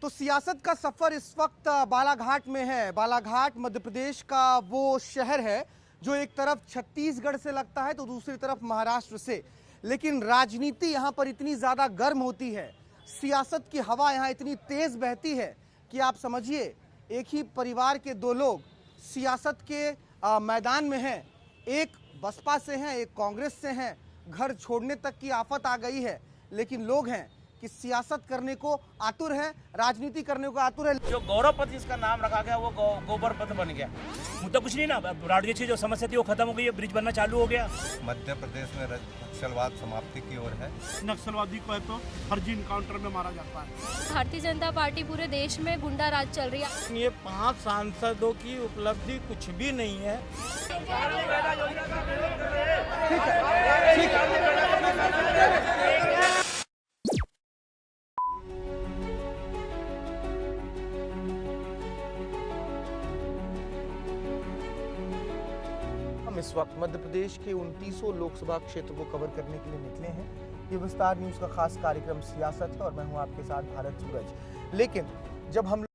तो सियासत का सफर इस वक्त बालाघाट में है। बालाघाट मध्य प्रदेश का वो शहर है जो एक तरफ छत्तीसगढ़ से लगता है तो दूसरी तरफ महाराष्ट्र से। लेकिन राजनीति यहाँ पर इतनी ज्यादा गर्म होती है, सियासत की हवा यहाँ इतनी तेज बहती है कि आप समझिए एक ही परिवार के दो लोग सियासत के मैदान में हैं। एक बसपा से हैं, एक कांग्रेस से हैं। घर छोड़ने तक की आफत आ गई है, लेकिन लोग हैं कि सियासत करने को आतुर है, राजनीति करने को आतुर है। जो गौरव पथ जिसका नाम रखा गया वो गोबर पथ बन गया। मुद्दा कुछ नहीं ना, राजनीति की जो समस्या थी वो खत्म हो गई है, ब्रिज बनना चालू हो गया। मध्य प्रदेश में नक्सलवाद समाप्ति की ओर है। नक्सलवादी को है तो फर्जी इनकाउंटर में मारा जाता है। भारतीय जनता पार्टी पूरे देश में गुंडा राज चल रही है। ये 5 सांसदों की उपलब्धि कुछ भी नहीं है। हम इस वक्त मध्य प्रदेश के 29 लोकसभा क्षेत्र को कवर करने के लिए निकले हैं। ये विस्तार न्यूज का खास कार्यक्रम सियासत है और मैं हूं आपके साथ भारत सूरज। लेकिन जब हम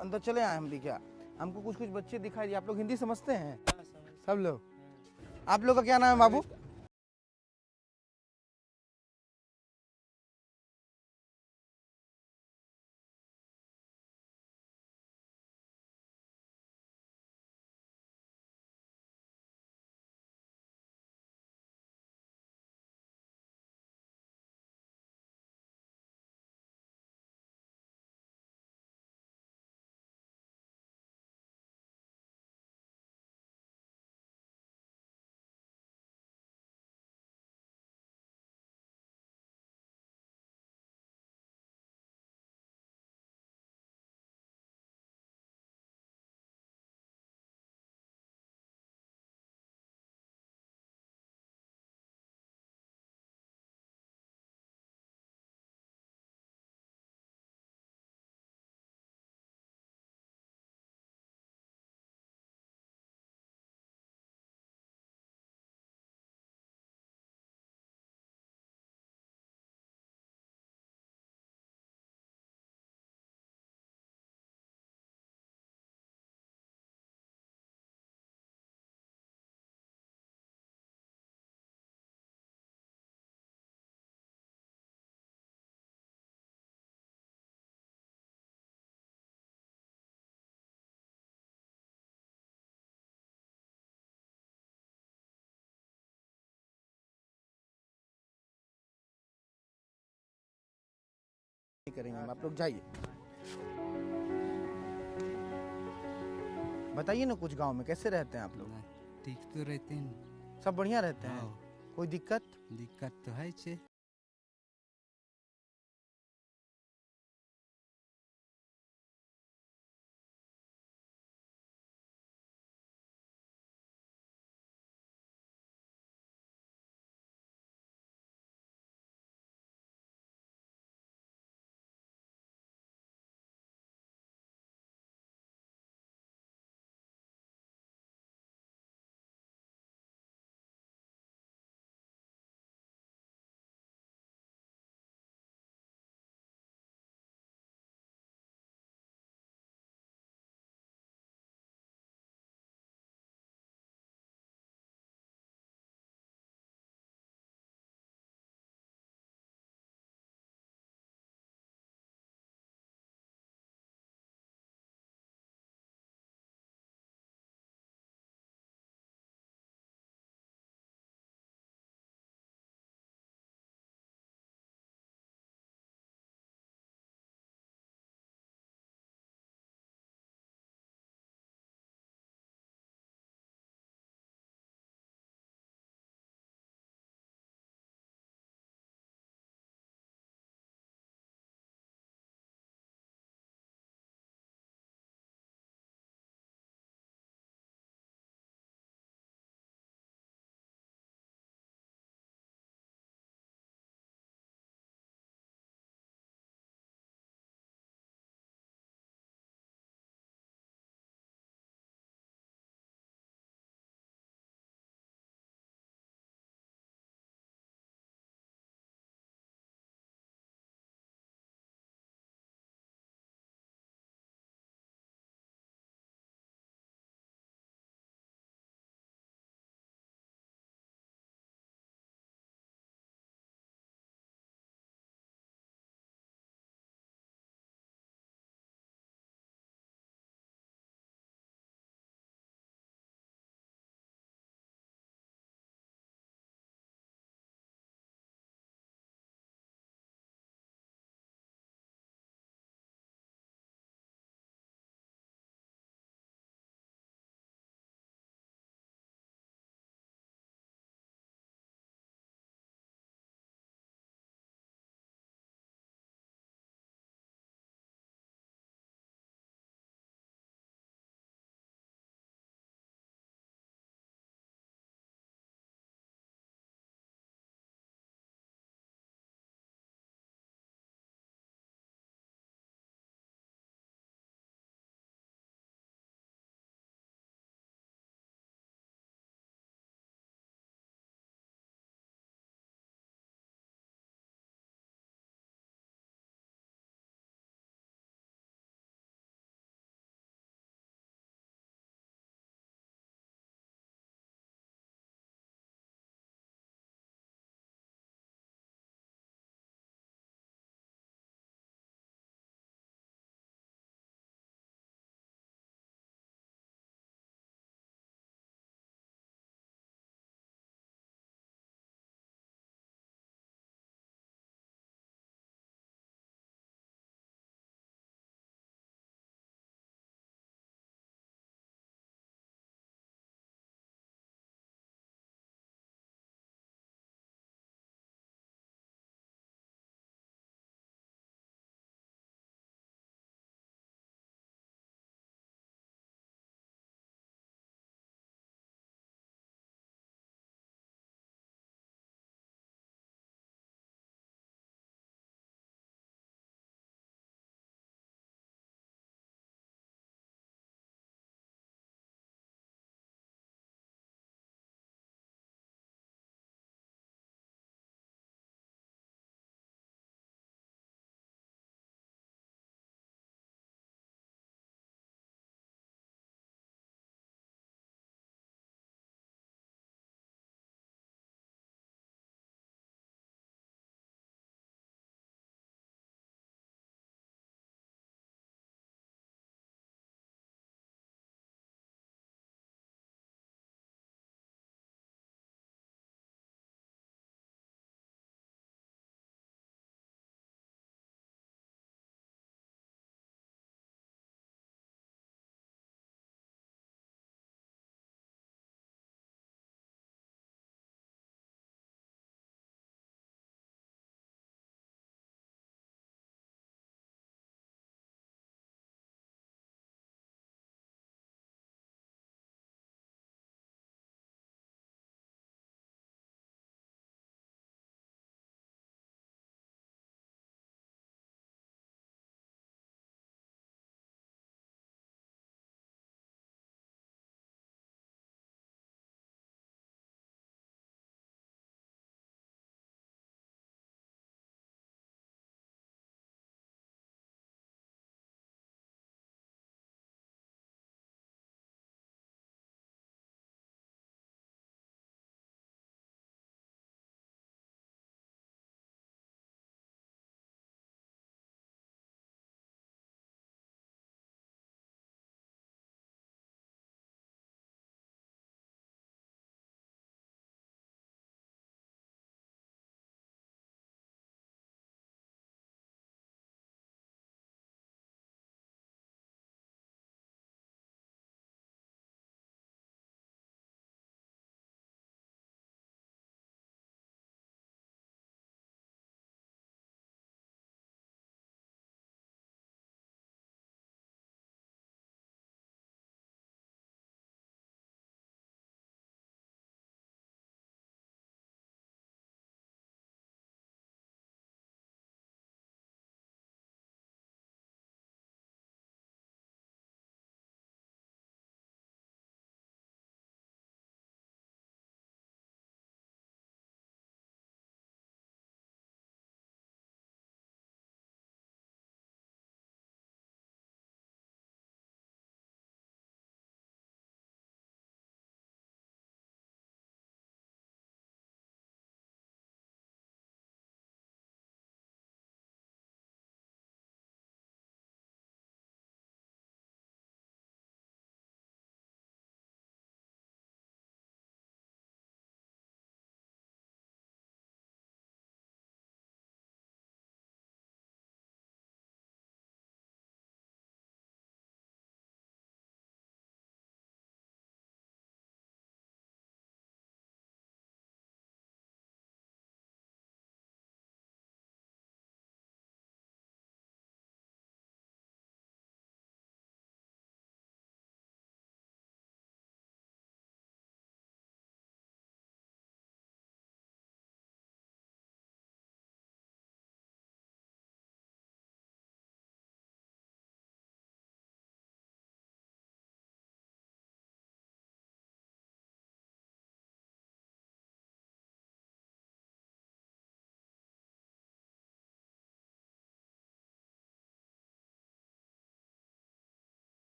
अंदर चले आए हम भी क्या? हमको कुछ कुछ बच्चे दिखाई दिए। आप लोग हिंदी समझते हैं? सब लोग। आप लोग का क्या नाम है बाबू? नहीं करेंगे हम, आप लोग जाइए। बताइए ना कुछ गांव में कैसे रहते हैं आप लोग? ठीक तो रहते हैं। सब बढ़िया रहते हैं? हाँ। कोई दिक्कत? दिक्कत तो है छे।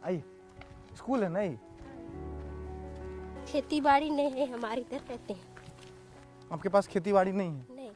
आई स्कूल है नहीं? खेती बाड़ी नहीं है, हमारी इधर रहते हैं। आपके पास खेती बाड़ी नहीं है? नहीं।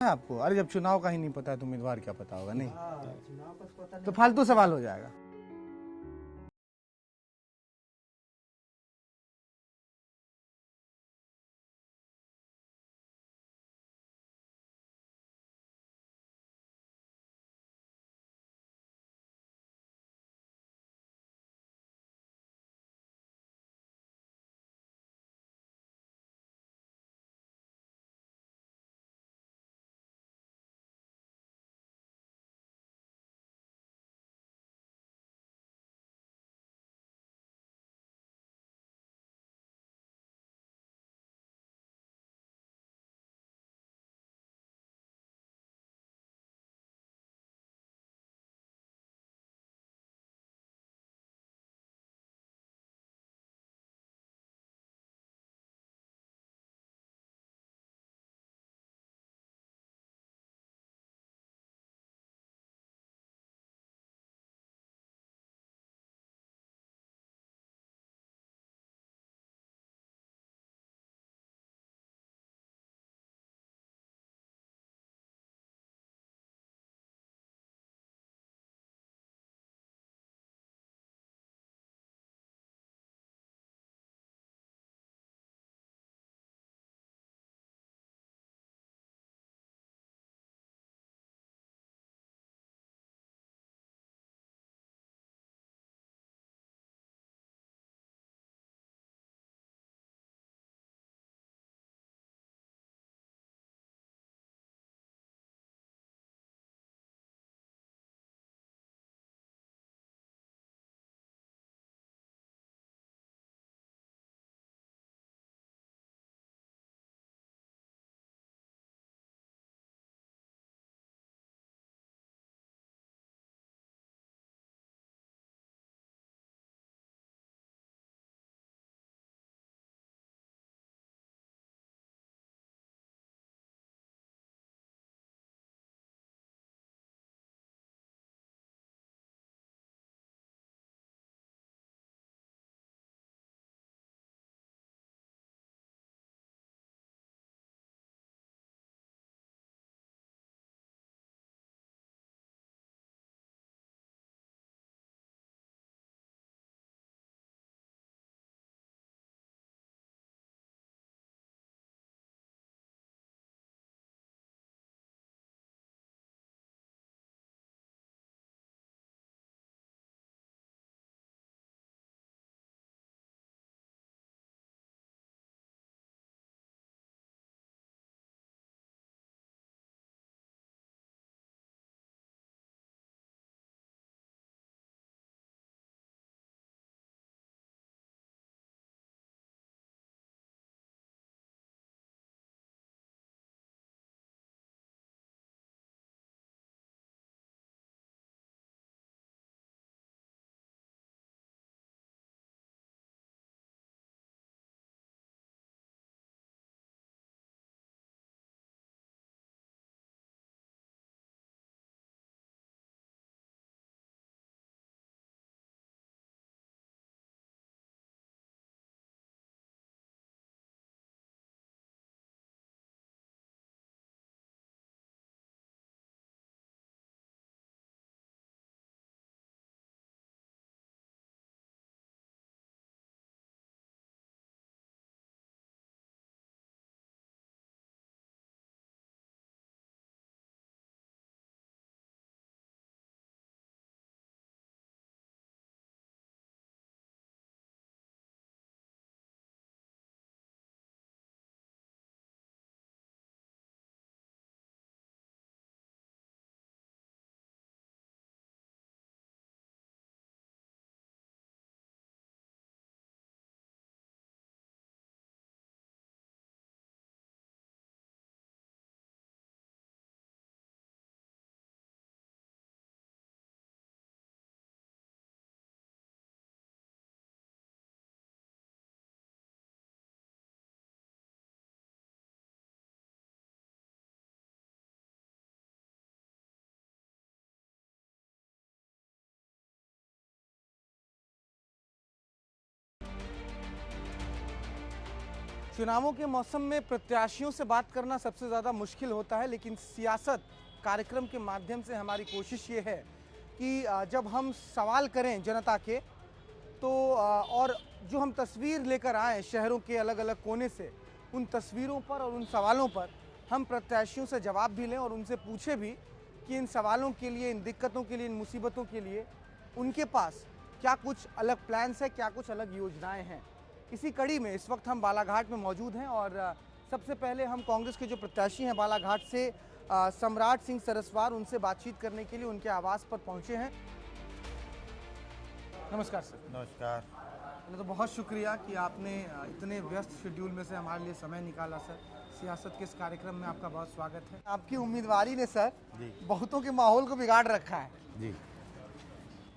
है आपको? अरे जब चुनाव का ही नहीं पता है तो उम्मीदवार क्या पता होगा? नहीं तो फालतू सवाल हो जाएगा। चुनावों के मौसम में प्रत्याशियों से बात करना सबसे ज़्यादा मुश्किल होता है, लेकिन सियासत कार्यक्रम के माध्यम से हमारी कोशिश ये है कि जब हम सवाल करें जनता के तो और जो हम तस्वीर लेकर आए शहरों के अलग अलग कोने से, उन तस्वीरों पर और उन सवालों पर हम प्रत्याशियों से जवाब भी लें और उनसे पूछे भी कि इन सवालों के लिए, इन दिक्कतों के लिए, इन मुसीबतों के लिए उनके पास क्या कुछ अलग प्लान्स है, क्या कुछ अलग योजनाएं हैं। इसी कड़ी में इस वक्त हम बालाघाट में मौजूद हैं और सबसे पहले हम कांग्रेस के जो प्रत्याशी हैं बालाघाट से सम्राट सिंह सरस्वार, उनसे बातचीत करने के लिए उनके आवास पर पहुंचे हैं। नमस्कार सर। नमस्कार। पहले तो बहुत शुक्रिया कि आपने इतने व्यस्त शेड्यूल में से हमारे लिए समय निकाला सर। सियासत के इस कार्यक्रम में आपका बहुत स्वागत है। आपकी उम्मीदवारी ने सर बहुतों के माहौल को बिगाड़ रखा है जी।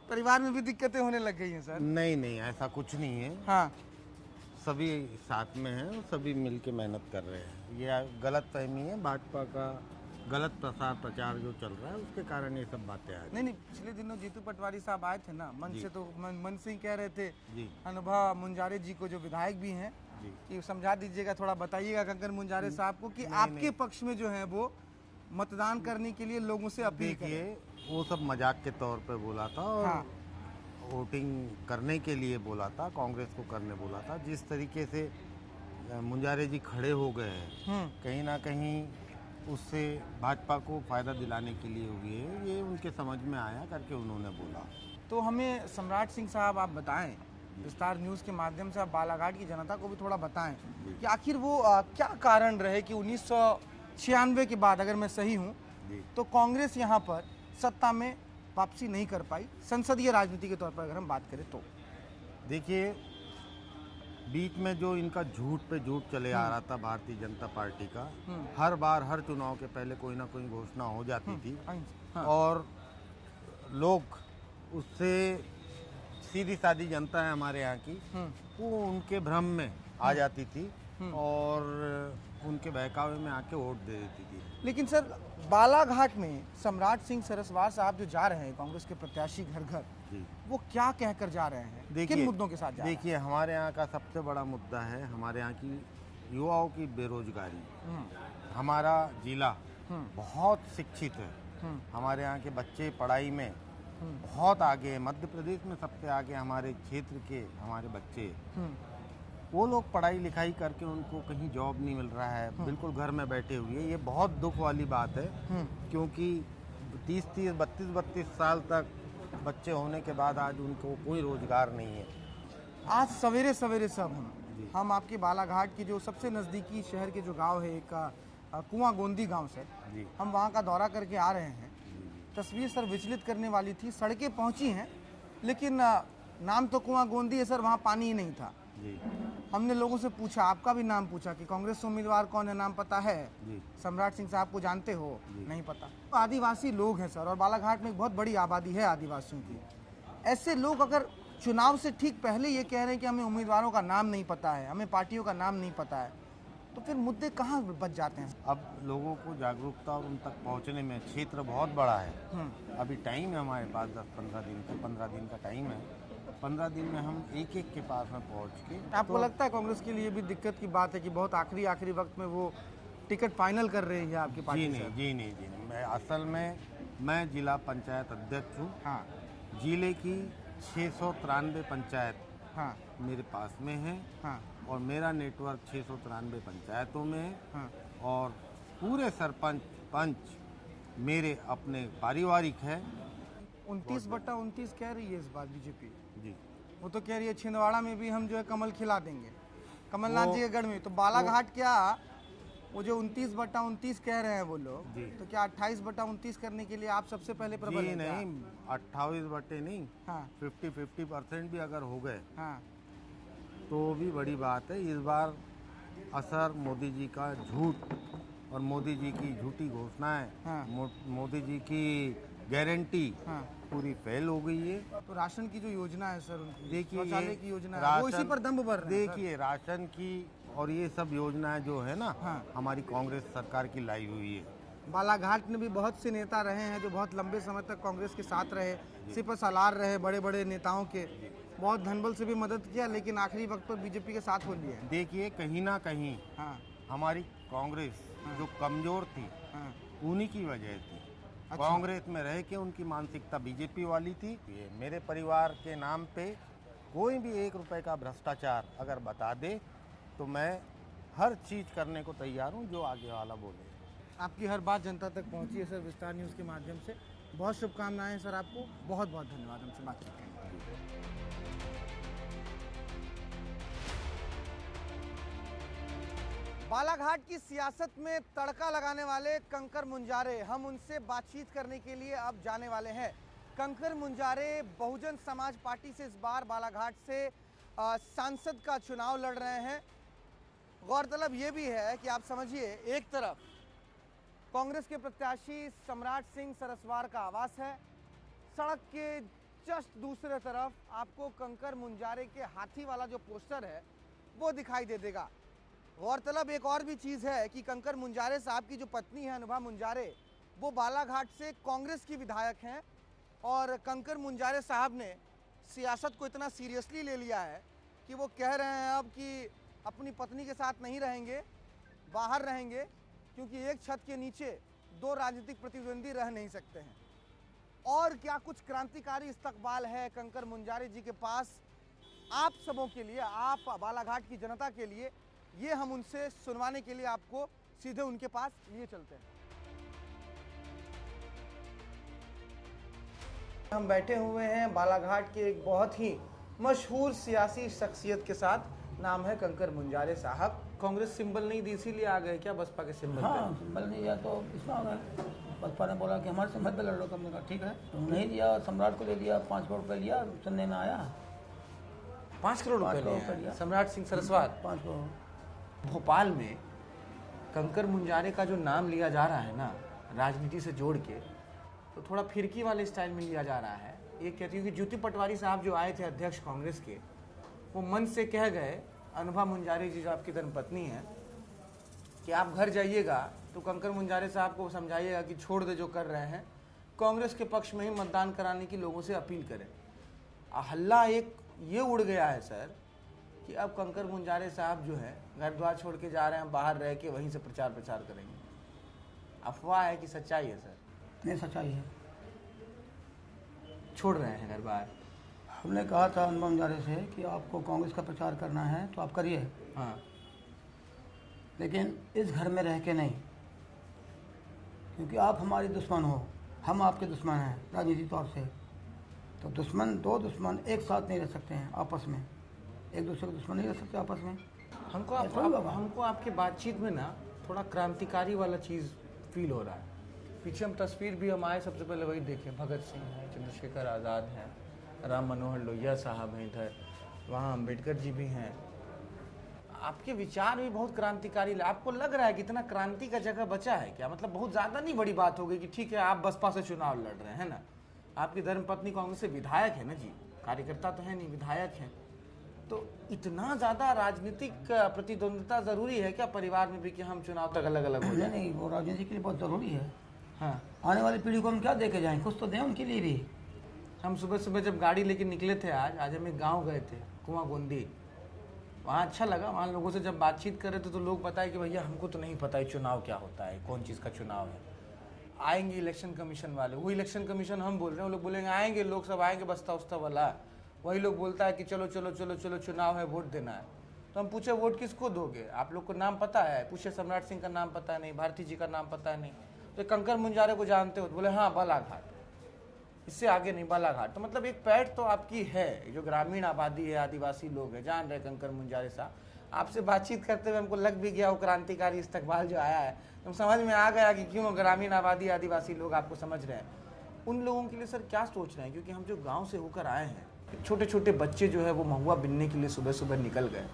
परिवार में भी दिक्कतें होने लग गई हैं सर। नहीं, ऐसा कुछ नहीं है। हाँ, सभी साथ में हैं और सभी मिलके मेहनत कर रहे हैं। ये गलत फहमी है, भाजपा का गलत प्रचार जो चल रहा है उसके कारण ये सब बातें आ रही। नहीं, पिछले दिनों जीतू पटवारी साहब आए थे ना, मन से तो मन सिंह कह रहे थे जी। अनुभव मुंजारे जी को, जो विधायक भी हैं, कि समझा दीजिएगा, थोड़ा बताइएगा कंकन मुंजारे साहब को कि आपके पक्ष में जो है वो मतदान करने के लिए लोगों से अपील करें। देखिए, वो सब मजाक के तौर पे बोला था और हाँ। वोटिंग करने के लिए बोला था, कांग्रेस को करने बोला था। जिस तरीके से मुंजारे जी खड़े हो गए हैं, कहीं ना कहीं उससे भाजपा को फायदा दिलाने के लिए हुई है, ये उनके समझ में आया करके उन्होंने बोला। तो हमें सम्राट सिंह साहब आप बताएं, विस्तार न्यूज़ के माध्यम से आप बालाघाट की जनता को भी थोड़ा बताएं कि आखिर वो क्या कारण रहे कि 1996 के बाद, अगर मैं सही हूँ, तो कांग्रेस यहाँ पर सत्ता में वापसी नहीं कर पाई, संसदीय राजनीति के तौर पर अगर हम बात करें तो। देखिए, बीच में जो इनका झूठ पे झूठ चले आ रहा था भारतीय जनता पार्टी का, हर बार हर चुनाव के पहले कोई ना कोई घोषणा हो जाती थी और लोग उससे, सीधी सादी जनता है हमारे यहाँ की, वो उनके भ्रम में आ जाती थी और उनके बहकावे में आके वोट दे देती थी। लेकिन सर, बालाघाट में सम्राट सिंह सरस्वार साहब जो जा रहे हैं कांग्रेस के प्रत्याशी घर घर, वो क्या कहकर जा रहे हैं, किन मुद्दों के साथ जा रहे हैं? देखिए, हमारे यहाँ का सबसे बड़ा मुद्दा है हमारे यहाँ की युवाओं की बेरोजगारी। हमारा जिला बहुत शिक्षित है, हमारे यहाँ के बच्चे पढ़ाई में बहुत आगे है। मध्य प्रदेश में सबसे आगे हमारे क्षेत्र के हमारे बच्चे, वो लोग पढ़ाई लिखाई करके उनको कहीं जॉब नहीं मिल रहा है, बिल्कुल घर में बैठे हुए। ये बहुत दुख वाली बात है, क्योंकि 30-30, 32-32 साल तक बच्चे होने के बाद आज उनको कोई रोजगार नहीं है। आज सवेरे सवेरे सब हम आपके बालाघाट की जो सबसे नज़दीकी शहर के जो गांव है, एक कुआं गोंदी गांव सर, हम वहां का दौरा करके आ रहे हैं। तस्वीर सर विचलित करने वाली थी। सड़कें पहुंची हैं, लेकिन नाम तो कुआं गोंदी है सर, वहाँ पानी ही नहीं था। हमने लोगों से पूछा, आपका भी नाम पूछा कि कांग्रेस उम्मीदवार कौन है, नाम पता है? सम्राट सिंह साहब को जानते हो? नहीं पता। तो आदिवासी लोग हैं सर, और बालाघाट में एक बहुत बड़ी आबादी है आदिवासियों की। ऐसे लोग अगर चुनाव से ठीक पहले ये कह रहे हैं कि हमें उम्मीदवारों का नाम नहीं पता है, हमें पार्टियों का नाम नहीं पता है, तो फिर मुद्दे कहाँ बच जाते हैं? अब लोगों को जागरूकता और उन तक पहुंचने में क्षेत्र बहुत बड़ा है। अभी टाइम है हमारे पास 10-15 दिन का, 15 दिन का टाइम है। 15 दिन में हम एक एक के पास में पहुंच के। आपको लगता है कांग्रेस के लिए भी दिक्कत की बात है कि बहुत आखिरी वक्त में वो टिकट फाइनल कर रही है आपकी पार्टी? जी नहीं। मैं असल में मैं जिला पंचायत अध्यक्ष हूँ। हाँ। जिले की 693 पंचायत हाँ। मेरे पास में है। हाँ। और मेरा नेटवर्क 693 पंचायतों में है। हाँ। और पूरे सरपंच पंच मेरे अपने पारिवारिक है। 29/29 कह रही है इस बार बीजेपी जी। वो तो कह रही है छिंदवाड़ा में भी हम जो है कमल खिला देंगे, कमलनाथ जी के गढ़ में। तो बालाघाट क्या वो जो 29/29 कह रहे हैं वो लोग, तो क्या 28/29 करने के लिए आप सबसे पहले प्रबल हैं? नहीं, 28 बटे नहीं, हाँ। 50% भी अगर हो गए हाँ। तो भी बड़ी बात है। इस बार असर मोदी जी का झूठ और मोदी जी की झूठी घोषणाएं, हाँ। मोदी जी की गारंटी हाँ। पूरी फेल हो गई है। तो राशन की जो योजना है सर, उनकी देखिए, शौचालय की योजना है, वो इसी पर दम भर रहे हैं। देखिए, राशन की और ये सब योजनाएं जो है ना, हाँ। हमारी कांग्रेस सरकार की लाई हुई है। बालाघाट में भी बहुत से नेता रहे हैं जो बहुत लंबे समय तक कांग्रेस के साथ रहे, सिपह सालार रहे बड़े बड़े नेताओं के। बहुत धनबल से भी मदद किया, लेकिन आखिरी वक्त पर बीजेपी के साथ हो लिया है। देखिए कहीं ना कहीं हाँ हमारी कांग्रेस जो कमजोर थी हाँ उन्हीं की वजह थी। कांग्रेस में रह के उनकी मानसिकता बीजेपी वाली थी। ये मेरे परिवार के नाम पे कोई भी 1 रुपए का भ्रष्टाचार अगर बता दे तो मैं हर चीज करने को तैयार हूँ जो आगे वाला बोले। आपकी हर बात जनता तक पहुंची है सर विस्तार न्यूज़ के माध्यम से। बहुत शुभकामनाएं सर आपको, बहुत बहुत धन्यवाद हमसे बातचीत करने के लिए। बालाघाट की सियासत में तड़का लगाने वाले कंकर मुंजारे, हम उनसे बातचीत करने के लिए अब जाने वाले हैं। कंकर मुंजारे बहुजन समाज पार्टी से इस बार बालाघाट से सांसद का चुनाव लड़ रहे हैं। गौरतलब ये भी है कि आप समझिए, एक तरफ कांग्रेस के प्रत्याशी सम्राट सिंह सरस्वार का आवास है, सड़क के जस्ट दूसरे तरफ आपको कंकर मुंजारे के हाथी वाला जो पोस्टर है वो दिखाई दे देगा। गौरतलब एक और भी चीज़ है कि कंकर मुंजारे साहब की जो पत्नी है अनुभा मुंजारे, वो बालाघाट से कांग्रेस की विधायक हैं और कंकर मुंजारे साहब ने सियासत को इतना सीरियसली ले लिया है कि वो कह रहे हैं अब कि अपनी पत्नी के साथ नहीं रहेंगे, बाहर रहेंगे, क्योंकि एक छत के नीचे 2 राजनीतिक प्रतिद्वंदी रह नहीं सकते हैं। और क्या कुछ क्रांतिकारी इस्तकबाल है कंकर मुंजारे जी के पास आप सबों के लिए, आप बालाघाट की जनता के लिए, ये हम उनसे सुनवाने के लिए आपको सीधे उनके पास लिए चलते हैं। हम बैठे हुए हैं बालाघाट के एक बहुत ही मशहूर सियासी शख्सियत के साथ, नाम है कंकर मुंजारे साहब। कांग्रेस सिंबल नहीं दी इसीलिए आ गए क्या बसपा के सिंबल? हाँ, सिंबल नहीं दिया तो इसमें आ गए। बसपा ने बोला कि हमारे सिंबल पे लड़ लो, हमने कहा ठीक है। तो नहीं दिया, सम्राट को दे दिया, 5 करोड़ रुपये लिया, सुनने में आया 5 करोड़ रुपए लिया सम्राट सिंह सरस्वार। 5 करोड़। भोपाल में कंकर मुंजारे का जो नाम लिया जा रहा है ना, राजनीति से जोड़ के, तो थोड़ा फिरकी वाले स्टाइल में लिया जा रहा है। ये कहती हूँ कि ज्योति पटवारी साहब जो आए थे अध्यक्ष कांग्रेस के, वो मन से कह गए अनुभा मुंजारे जी जो आपकी धर्मपत्नी है कि आप घर जाइएगा तो कंकर मुंजारे साहब को समझाइएगा कि छोड़ दे जो कर रहे हैं, कांग्रेस के पक्ष में ही मतदान कराने की लोगों से अपील करें। हल्ला एक ये उड़ गया है सर कि अब कंकर मुंजारे साहब जो है घर द्वार छोड़ के जा रहे हैं, बाहर रह के वहीं से प्रचार करेंगे। अफवाह है कि सच्चाई है सर? नहीं, सच्चाई है। छोड़ रहे हैं घर बार। हमने कहा था अनुभव मुंजारे से कि आपको कांग्रेस का प्रचार करना है तो आप करिए, हाँ, लेकिन इस घर में रह के नहीं, क्योंकि आप हमारी दुश्मन हो, हम आपके दुश्मन हैं राजनीतिक तौर से। तो दुश्मन, 2 दुश्मन एक साथ नहीं रह सकते हैं आपस में, एक दूसरे के दुश्मन नहीं रह सकते आपस में। हमको आपके बातचीत में ना थोड़ा क्रांतिकारी वाला चीज़ फील हो रहा है। पीछे हम तस्वीर भी हम आए, सबसे पहले वही देखे, भगत सिंह है, चंद्रशेखर आज़ाद हैं, राम मनोहर लोहिया साहब हैं इधर, वहाँ अम्बेडकर जी भी हैं। आपके विचार भी बहुत क्रांतिकारी। आपको लग रहा है कि इतना क्रांति का जगह बचा है क्या? मतलब बहुत ज़्यादा नहीं बड़ी बात हो गई कि ठीक है आप बसपा से चुनाव लड़ रहे हैं ना, आपकी धर्मपत्नी कांग्रेस से विधायक है ना जी, कार्यकर्ता तो है नहीं, विधायक हैं, तो इतना ज़्यादा राजनीतिक प्रतिद्वंद्विता ज़रूरी है क्या परिवार में भी कि हम चुनाव तक अलग अलग हो जाए? नहीं, वो राजनीति के लिए बहुत ज़रूरी है। हाँ, आने वाली पीढ़ी को हम क्या दे के जाएँ, कुछ तो दें उनके लिए भी। हम सुबह सुबह जब गाड़ी लेके निकले थे आज हम एक गाँव गए थे, कुआं गोंदी, वहाँ अच्छा लगा। वहाँ लोगों से जब बातचीत कर रहे थे तो लोग बताए कि भैया हमको तो नहीं पता है चुनाव क्या होता है, कौन चीज़ का चुनाव है। आएंगे इलेक्शन कमीशन वाले, वो इलेक्शन कमीशन हम बोल रहे हैं, वो लोग बोलेंगे आएंगे, लोग सब आएंगे बस्ता उस्ता वाला, वही लोग बोलता है कि चलो चलो चलो चलो चुनाव है, वोट देना है। तो हम पूछे वोट किसको दोगे, आप लोग को नाम पता है? पूछे सम्राट सिंह का नाम पता नहीं, भारती जी का नाम पता नहीं, तो कंकर मुंजारे को जानते हो? बोले हाँ बालाघाट, इससे आगे नहीं बालाघाट। तो मतलब एक पैठ तो आपकी है, जो ग्रामीण आबादी है, आदिवासी लोग हैं, जान रहे कंकर मुंजारे साहब। आपसे बातचीत करते हुए हमको लग भी गया वो क्रांतिकारी इस्तकबाल जो आया है, तो समझ में आ गया कि क्यों ग्रामीण आबादी आदिवासी लोग आपको समझ रहे हैं। उन लोगों के लिए सर क्या सोच रहे हैं? क्योंकि हम जो गाँव से होकर आए हैं, छोटे छोटे बच्चे जो है वो महुआ बिनने के लिए सुबह सुबह निकल गए।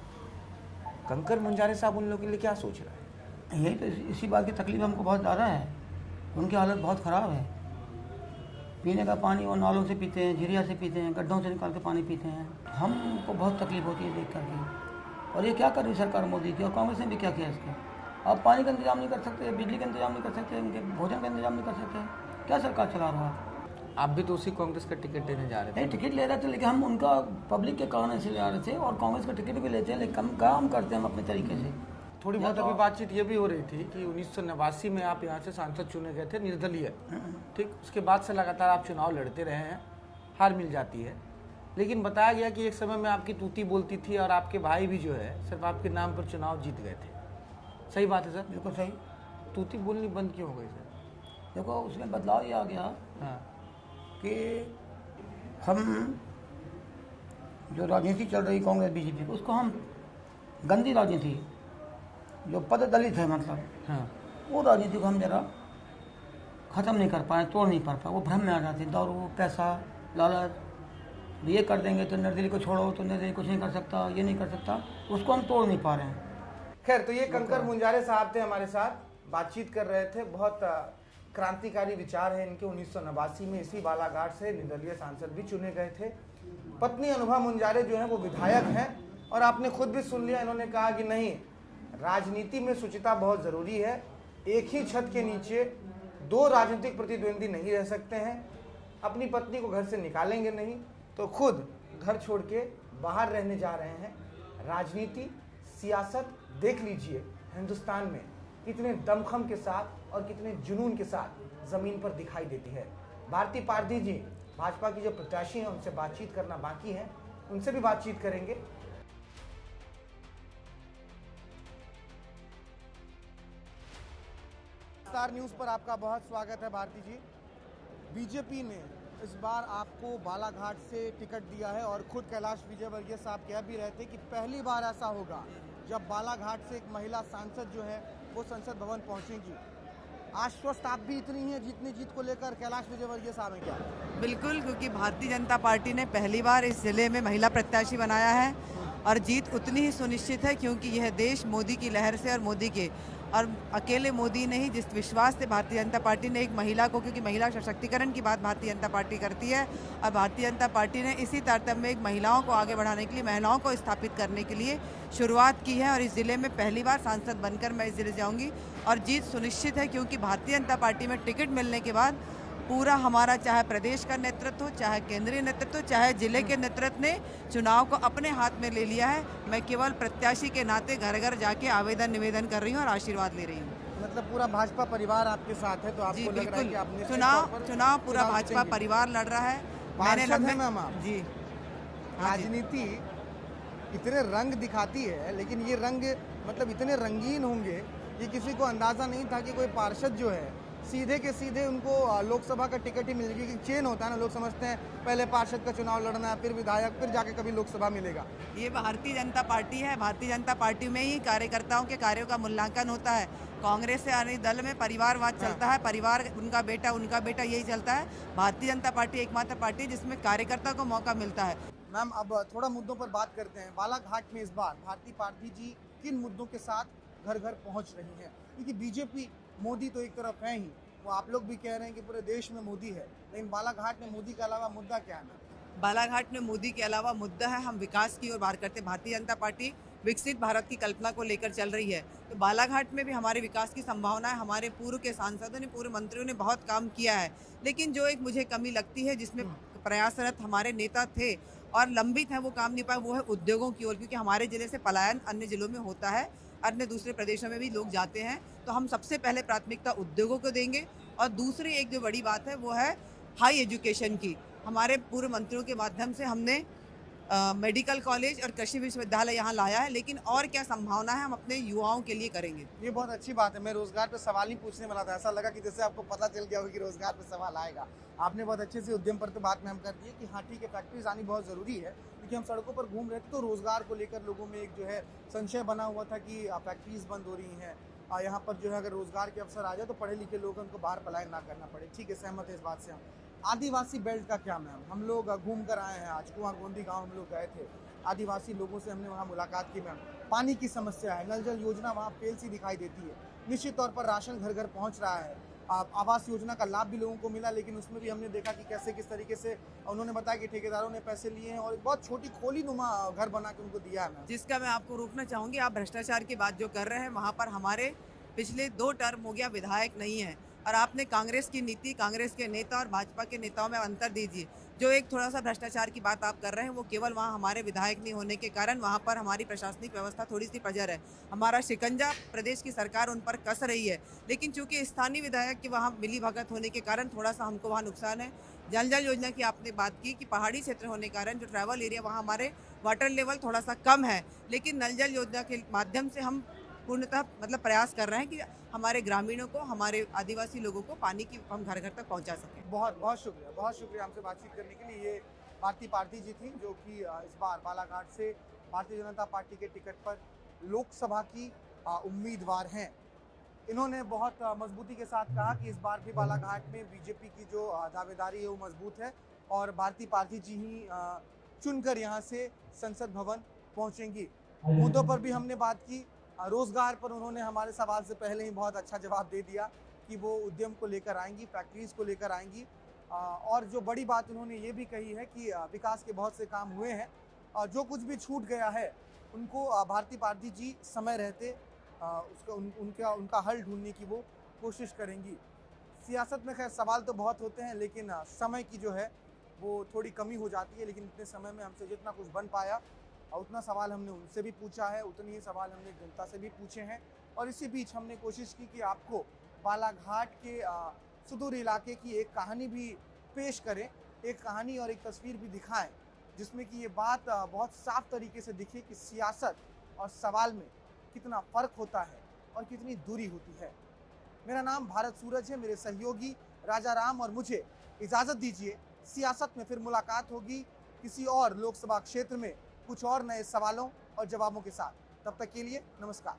कंकर मुंजारे साहब उन लोगों के लिए क्या सोच रहे हैं? यही तो इसी बात की तकलीफ हमको बहुत ज़्यादा है, उनकी हालत बहुत ख़राब है। पीने का पानी वो नालों से पीते हैं, झिरिया से पीते हैं, गड्ढों से निकाल के पानी पीते हैं। हमको बहुत तकलीफ होती है देख करके। और ये क्या कर रही सरकार मोदी की, और कांग्रेस ने भी क्या किया इसके? आप पानी का इंतजाम नहीं कर सकते, बिजली का इंतजाम नहीं कर सकते, उनके भोजन का इंतजाम नहीं कर सकते, क्या सरकार चला रहा है? आप भी तो उसी कांग्रेस का टिकट देने जा रहे थे। नहीं, टिकट ले रहे थे, लेकिन हम उनका पब्लिक के कारण ऐसे ले आ रहे थे, और कांग्रेस का टिकट भी लेते हैं, लेकिन हम काम करते हैं हम अपने तरीके से। थोड़ी बहुत अभी बातचीत ये भी हो रही थी कि 1989 में आप यहाँ से सांसद चुने गए थे निर्दलीय, ठीक, उसके बाद से लगातार आप चुनाव लड़ते रहे हैं, हार मिल जाती है, लेकिन बताया गया कि एक समय में आपकी तूती बोलती थी और आपके भाई भी जो है सिर्फ आपके नाम पर चुनाव जीत गए थे। सही बात है सर? बिल्कुल सही। तूती बोलनी बंद क्यों हो गई सर? देखो, उसमें बदलाव ये आ गया हाँ, कि हम जो राजनीति चल रही कांग्रेस बीजेपी की, उसको हम गंदी राजनीति, जो पद दलित है मतलब, हाँ, वो राजनीति को हम जरा ख़त्म नहीं कर पाए, तोड़ नहीं पाए। वो भ्रम में आ जाते हैं, दारू, पैसा, लालच, ये कर देंगे तो निर्दलीय को छोड़ो, तो निर्दलीय कुछ नहीं कर सकता, ये नहीं कर सकता, उसको हम तोड़ नहीं पा रहे हैं। खैर, तो ये कंकर मुंजारे साहब थे हमारे साथ, बातचीत कर रहे थे। बहुत क्रांतिकारी विचार है इनके। 1989 में इसी बालाघाट से निर्दलीय सांसद भी चुने गए थे। पत्नी अनुभा मुंजारे जो है वो विधायक हैं, और आपने खुद भी सुन लिया, इन्होंने कहा कि नहीं, राजनीति में शुचिता बहुत ज़रूरी है। एक ही छत के नीचे दो राजनीतिक प्रतिद्वंदी नहीं रह सकते हैं। अपनी पत्नी को घर से निकालेंगे नहीं तो खुद घर छोड़ के बाहर रहने जा रहे हैं। राजनीति, सियासत देख लीजिए हिंदुस्तान में कितने दमखम के साथ और कितने जुनून के साथ ज़मीन पर दिखाई देती है। भारती पारधी जी, भाजपा की जो प्रत्याशी हैं, उनसे बातचीत करना बाकी है, उनसे भी बातचीत करेंगे। स्टार न्यूज़ पर आपका बहुत स्वागत है भारती जी। बीजेपी ने इस बार आपको बालाघाट से टिकट दिया है, और खुद कैलाश विजयवर्गीय साहब कह भी रहे थे कि पहली बार ऐसा होगा जब बालाघाट से एक महिला सांसद जो है वो संसद भवन पहुंचेंगी। आश्वस्त आप भी इतनी हैं जितनी जीत को लेकर कैलाश विजयवर्गीय साहब हैं क्या? बिल्कुल, क्योंकि भारतीय जनता पार्टी ने पहली बार इस जिले में महिला प्रत्याशी बनाया है, और जीत उतनी ही सुनिश्चित है क्योंकि यह देश मोदी की लहर से और मोदी के, और अकेले मोदी नहीं, जिस विश्वास से भारतीय जनता पार्टी ने एक महिला को, क्योंकि महिला सशक्तिकरण की बात भारतीय जनता पार्टी करती है, और भारतीय जनता पार्टी ने इसी तारतम्य में एक महिलाओं को आगे बढ़ाने के लिए, महिलाओं को स्थापित करने के लिए शुरुआत की है। और इस ज़िले में पहली बार सांसद बनकर मैं इस ज़िले जाऊँगी, और जीत सुनिश्चित है क्योंकि भारतीय जनता पार्टी में टिकट मिलने के बाद पूरा हमारा, चाहे प्रदेश का नेतृत्व हो, चाहे केंद्रीय नेतृत्व, चाहे जिले के नेतृत्व ने चुनाव को अपने हाथ में ले लिया है। मैं केवल प्रत्याशी के नाते घर घर जाके आवेदन निवेदन कर रही हूँ और आशीर्वाद ले रही हूँ। मतलब पूरा भाजपा परिवार आपके साथ है, तो आपको लग रहा है कि आपने चुनाव पूरा भाजपा परिवार लड़ रहा है। मैंने मैम आप जी, राजनीति इतने रंग दिखाती है, लेकिन ये रंग मतलब इतने रंगीन होंगे ये किसी को अंदाजा नहीं था कि कोई पार्षद जो है सीधे के सीधे उनको लोकसभा का टिकट ही मिलेगी। कि चेन होता है ना, लोग समझते हैं पहले पार्षद का चुनाव लड़ना है, फिर विधायक, फिर जाके कभी लोकसभा मिलेगा। ये भारतीय जनता पार्टी है। भारतीय जनता पार्टी में ही कार्यकर्ताओं के कार्यों का मूल्यांकन होता है। कांग्रेस से आने दल में परिवारवाद चलता है, परिवार, उनका बेटा यही चलता है। भारतीय जनता पार्टी एकमात्र पार्टी है जिसमें कार्यकर्ता को मौका मिलता है। मैम, अब थोड़ा मुद्दों पर बात करते हैं। बालाघाट में इस बार भारती पारधी जी किन मुद्दों के साथ घर घर पहुंच रही है? क्योंकि बीजेपी, मोदी तो एक तरफ है ही, वो आप लोग भी कह रहे हैं कि पूरे देश में मोदी है, लेकिन बालाघाट में मोदी के अलावा मुद्दा क्या है? बालाघाट में मोदी के अलावा मुद्दा है, हम विकास की ओर बात करते हैं। भारतीय जनता पार्टी विकसित भारत की कल्पना को लेकर चल रही है, तो बालाघाट में भी हमारे विकास की संभावना है। हमारे पूर्व के सांसदों ने, पूर्व मंत्रियों ने बहुत काम किया है, लेकिन जो एक मुझे कमी लगती है, जिसमें प्रयासरत हमारे नेता थे और लंबित है, वो काम नहीं पाए, वो है उद्योगों की ओर। क्योंकि हमारे जिले से पलायन अन्य जिलों में होता है, अन्य दूसरे प्रदेशों में भी लोग जाते हैं, तो हम सबसे पहले प्राथमिकता उद्योगों को देंगे। और दूसरी एक जो बड़ी बात है वो है हाई एजुकेशन की। हमारे पूर्व मंत्रियों के माध्यम से हमने मेडिकल कॉलेज और कृषि विश्वविद्यालय यहाँ लाया है, लेकिन और क्या संभावना है हम अपने युवाओं के लिए करेंगे। ये बहुत अच्छी बात है। मैं रोजगार पे सवाल नहीं पूछने वाला था, ऐसा लगा कि जैसे आपको पता चल गया हो कि रोजगार पे सवाल आएगा। आपने बहुत अच्छे से उद्यम पर तो बात में हम कर दी कि हाँ ठीक है, फैक्ट्रीज आनी बहुत ज़रूरी है, क्योंकि हम सड़कों पर घूम रहे थे तो रोजगार को लेकर लोगों में एक जो है संशय बना हुआ था कि फैक्ट्रीज बंद हो रही हैं, यहाँ पर जो है अगर रोजगार के अवसर आ जाए तो पढ़े लिखे लोग उनको बाहर पलायन ना करना पड़े। ठीक है, सहमत है इस बात से हम। आदिवासी बेल्ट का क्या मैम? हम लोग घूम कर आए हैं, आज कुआं गोंदी गांव हम लोग गए थे, आदिवासी लोगों से हमने वहाँ मुलाकात की। मैम, पानी की समस्या है, नल जल योजना वहाँ फेल सी दिखाई देती है। निश्चित तौर पर राशन घर घर पहुँच रहा है, आवास योजना का लाभ भी लोगों को मिला, लेकिन उसमें भी हमने देखा कि कैसे किस तरीके से उन्होंने बताया कि ठेकेदारों ने पैसे लिए हैं और एक बहुत छोटी खोली नुमा घर बना के उनको दिया है। मैम, जिसका मैं आपको रोकना चाहूँगी, आप भ्रष्टाचार की बात जो कर रहे हैं, वहाँ पर हमारे पिछले 2 टर्म हो गया विधायक नहीं है, और आपने कांग्रेस की नीति, कांग्रेस के नेता और भाजपा के नेताओं में अंतर दीजिए। जो एक थोड़ा सा भ्रष्टाचार की बात आप कर रहे हैं वो केवल वहाँ हमारे विधायक नहीं होने के कारण वहाँ पर हमारी प्रशासनिक व्यवस्था थोड़ी सी पजर है। हमारा शिकंजा प्रदेश की सरकार उन पर कस रही है, लेकिन चूंकि स्थानीय विधायक के वहाँ मिली भगत होने के कारण थोड़ा सा हमको वहाँ नुकसान है। जल जल योजना की आपने बात की कि पहाड़ी क्षेत्र होने के कारण जो ट्रैवल एरिया वहाँ हमारे वाटर लेवल थोड़ा सा कम है, लेकिन नल जल योजना के माध्यम से हम पूर्णतः मतलब प्रयास कर रहे हैं कि हमारे ग्रामीणों को, हमारे आदिवासी लोगों को पानी की हम घर घर तक पहुंचा सकें। बहुत बहुत शुक्रिया हमसे बातचीत करने के लिए। ये भारती पारधी जी थी जो कि इस बार बालाघाट से भारतीय जनता पार्टी के टिकट पर लोकसभा की उम्मीदवार हैं। इन्होंने बहुत मजबूती के साथ कहा कि इस बार भी बालाघाट में बीजेपी की जो दावेदारी है वो मजबूत है और भारती पारधी जी ही चुनकर यहाँ से संसद भवन पहुँचेंगी। मुद्दों पर भी हमने बात की। रोजगार पर उन्होंने हमारे सवाल से पहले ही बहुत अच्छा जवाब दे दिया कि वो उद्यम को लेकर आएंगी, फैक्ट्रीज को लेकर आएंगी। और जो बड़ी बात उन्होंने ये भी कही है कि विकास के बहुत से काम हुए हैं और जो कुछ भी छूट गया है उनको भारती पारधी जी समय रहते उनका हल ढूंढने की वो कोशिश करेंगी। सियासत में खैर सवाल तो बहुत होते हैं, लेकिन समय की जो है वो थोड़ी कमी हो जाती है। लेकिन इतने समय में हमसे जितना कुछ बन पाया उतना सवाल हमने उनसे भी पूछा है, उतनी ही सवाल हमने जनता से भी पूछे हैं। और इसी बीच हमने कोशिश की कि आपको बालाघाट के सुदूर इलाके की एक कहानी भी पेश करें, एक कहानी और एक तस्वीर भी दिखाएं, जिसमें कि ये बात बहुत साफ तरीके से दिखे कि सियासत और सवाल में कितना फ़र्क होता है और कितनी दूरी होती है। मेरा नाम भारत सूरज है, मेरे सहयोगी राजा राम और मुझे इजाज़त दीजिए। सियासत में फिर मुलाकात होगी किसी और लोकसभा क्षेत्र में कुछ और नए सवालों और जवाबों के साथ। तब तक के लिए नमस्कार।